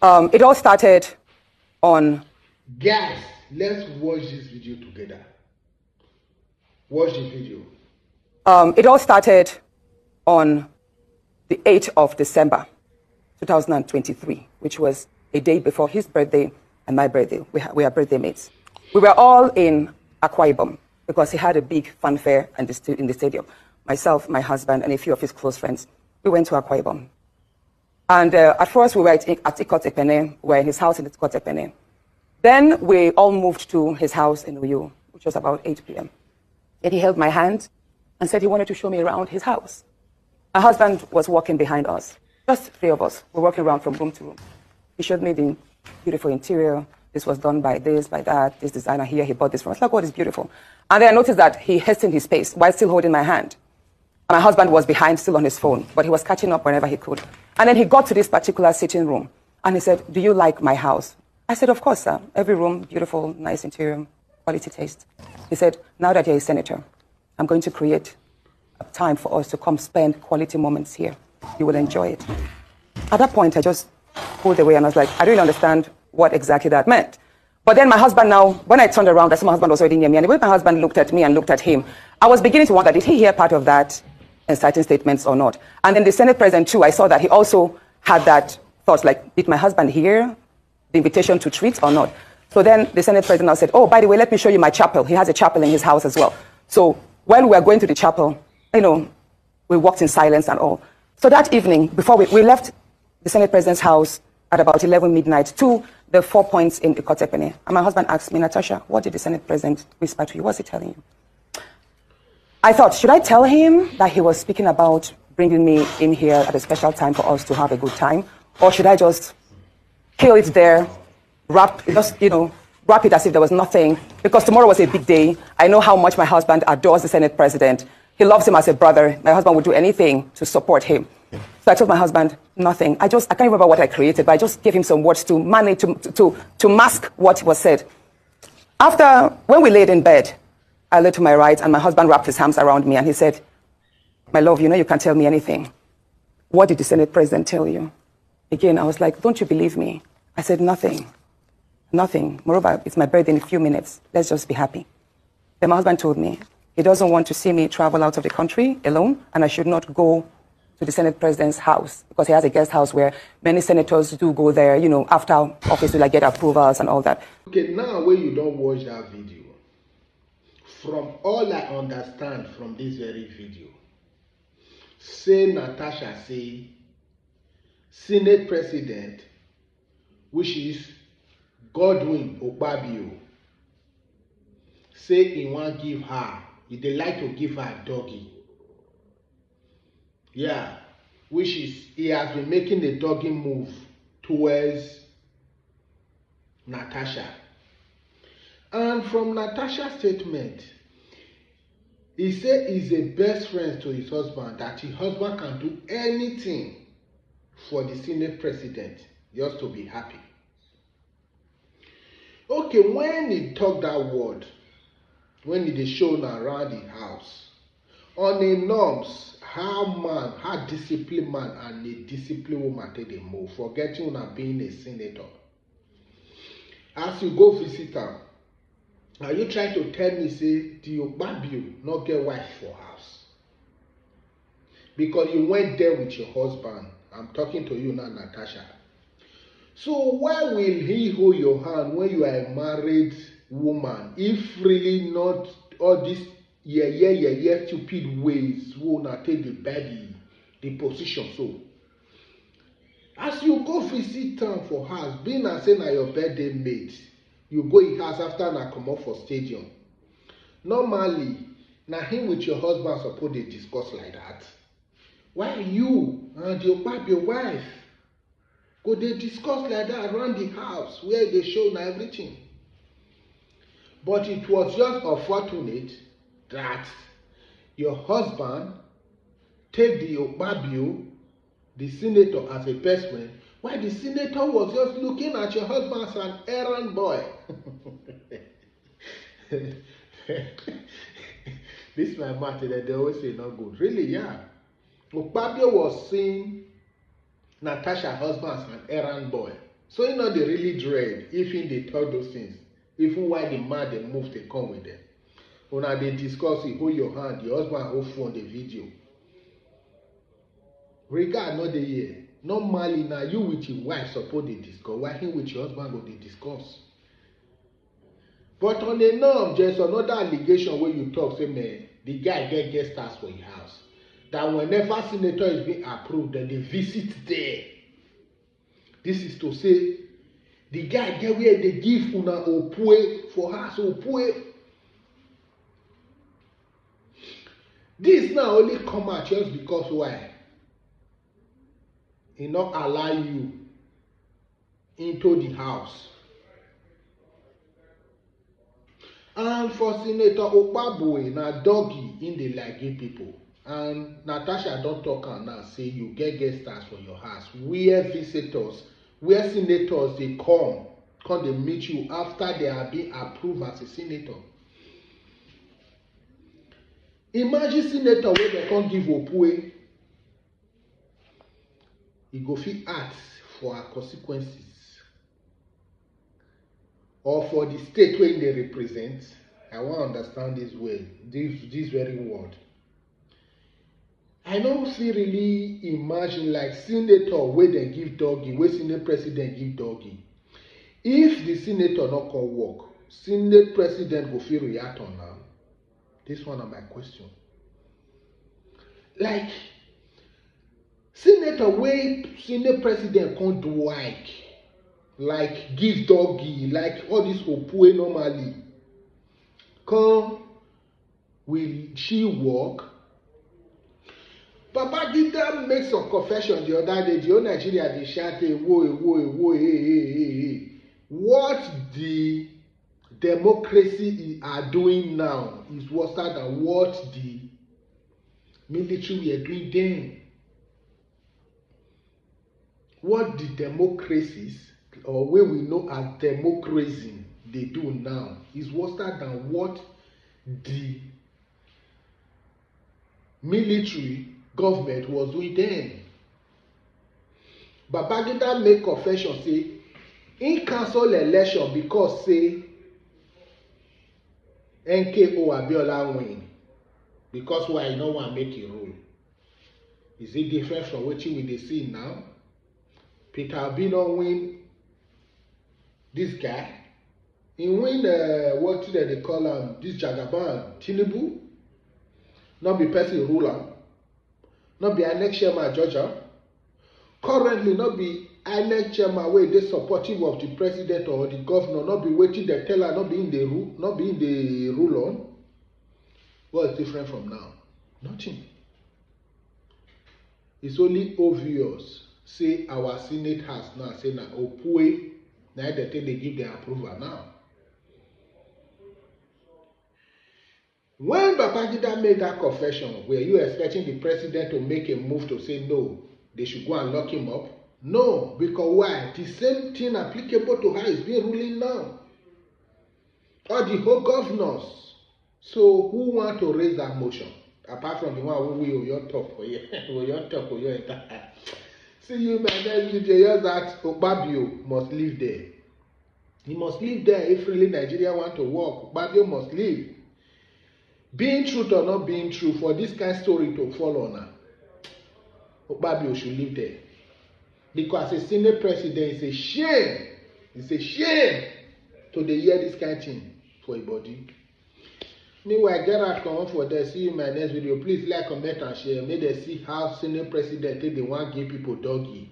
It all started on... Guys, let's watch this video together. Watch the video. It all started on the 8th of December, 2023, which was a day before his birthday and my birthday. We are birthday mates. We were all in Akwa Ibom because he had a big funfair in the stadium. Myself, my husband, and a few of his close friends, we went to Akwa Ibom. And at first, we were at Ikot Epene, we were in his house in Ikot Epene. Then we all moved to his house in Uyo, which was about 8 p.m. And he held my hand and said he wanted to show me around his house. My husband was walking behind us, just three of us. We're walking around from room to room. He showed me the beautiful interior. This was done by this, by that, this designer here, he bought this from us. Like, oh, it's beautiful. And then I noticed that he hastened his pace while still holding my hand. And my husband was behind, still on his phone, but he was catching up whenever he could. And then he got to this particular sitting room, and he said, "Do you like my house?" I said, "Of course, sir. Every room, beautiful, nice interior, quality taste." He said, "Now that you're a senator, I'm going to create a time for us to come spend quality moments here. You will enjoy it." At that point, I just pulled away, and I was like, I don't really understand what exactly that meant. But then my husband now, when I turned around, I saw my husband was already near me, and the way my husband looked at me and looked at him, I was beginning to wonder, did he hear part of that inciting statements or not? And then the Senate President too, I saw that he also had that thought, like, did my husband hear the invitation to treat or not? So then the Senate President now said, "Oh, by the way, let me show you my chapel." He has a chapel in his house as well. So while we were going to the chapel, we walked in silence and all. So that evening, before we left the Senate President's house at about 11 midnight to the 4 points in Ikot Epene. And my husband asked me, "Natasha, what did the Senate President whisper to you? What's he telling you?" I thought, should I tell him that he was speaking about bringing me in here at a special time for us to have a good time? Or should I just kill it there, wrap it as if there was nothing? Because tomorrow was a big day. I know how much my husband adores the Senate President. He loves him as a brother. My husband would do anything to support him. So I told my husband, nothing. I can't remember what I created, but I just gave him some words to manage, to mask what was said. When we laid in bed, I lay to my right, and my husband wrapped his arms around me, and he said, "My love, you can't tell me anything. What did the Senate President tell you?" Again, I was like, "Don't you believe me?" I said, "Nothing. Nothing. Moreover, it's my birthday in a few minutes. Let's just be happy." Then my husband told me he doesn't want to see me travel out of the country alone, and I should not go to the Senate President's house because he has a guest house where many senators do go there, after office to get approvals and all that. Okay, now when you don't watch that video, from all I understand from this very video, say Natasha say Senate President, which is Godwin Okpabio, say he want give her, they like to give her a doggy. Yeah, which is he has been making a doggy move towards Natasha. And from Natasha's statement, he said he's a best friend to his husband, that his husband can do anything for the Senate President just to be happy. Okay, when he talked that word, when he shown around the house, on the norms, how disciplined man and a disciplined woman take a move, forgetting on being a senator. As you go visit her, are you trying to tell me, say, the Okpabio not get wife for house? Because you went there with your husband. I'm talking to you now, Natasha. So why will he hold your hand when you are a married woman, if really not all these stupid ways will not take the body, the position? So as you go visit town for house, being as say na your birthday mate, you go in house after na comot for stadium. Normally, na him with your husband suppose dey discuss like that. Why you and your Okpabio wife go dey discuss like that around the house where they show na everything? But it was just unfortunate that your husband take the Okpabio, the senator, as a best friend, while the senator was just looking at your husband as an errand boy. This my matter that they always say not good. Really, yeah. Okpabio was seeing Natasha's husband as an errand boy. So you know they really dread if they talk those things. Even while the man they move, they come with them. When they discuss it, hold your hand, your husband hold phone the video. Regard not the year. Normally now you with your wife suppose they discuss. Why him with your husband go they discuss? But on the norm, there's another allegation where you talk, say, man, the guy get guest stars for his house. That whenever senator is being approved, then they visit there. This is to say, the guy get where they give una opue for house opue. This now only come out just because why? He not allow you into the house. And for Senator Okpabwe, na doggy in the like people. And Natasha don't talk am now say you get guest stars for your house. Where visitors, where senators they come they meet you after they have been approved as a senator. Imagine senator where they can't give opue. He go fit ask for her consequences. Or for the state where they represent. I want to understand this well, this very word. I don't feel really imagine like senator where they give doggy, where senate president give doggy. If the senator not can work, senate president go feel react on now. This one is my question. Like senator where senate president can't do like give doggy, like all this opue normally. Come, will she work? Babangida makes some confession the other day. The whole Nigeria they shout, whoa, hey. What the democracy are doing now is worse than what the military were doing then. What the democracies, or what we know as democracy, they do now is worse than what the military government was doing then. Babangida make confession say he cancel election because say NKO Abiola win. Because why he no want make a rule? Is it different from what we dey see now? Peter Obi no win this guy. He win what they call this Jagaban Tinubu. Not be person ruler. Not be INEC chairman Georgia. Currently not be INEC chairman where they supportive of the president or the governor. Not be waiting the teller. Not be in the rule. Not be in the rule on. What's different from now? Nothing. It's only obvious. Say our Senate has now say na opue. Now they give their approval now. When Babangida made that confession, were you expecting the president to make a move to say no, they should go and lock him up? No, because why? The same thing applicable to her is being ruling now. Or the whole governors. So who want to raise that motion? Apart from the one we will talk for you. See you my next video, just that Okpabio must live there. He must live there if really Nigeria want to work. Okpabio must live. Being truth or not being true, for this kind of story to follow now, Okpabio should live there. Because as a Senate president, it's a shame. It's a shame to hear this kind of thing for a body. Meanwhile, get out come for there. See you in my next video. Please like, comment, and share. Make them see how Senate president take they want give people doggy.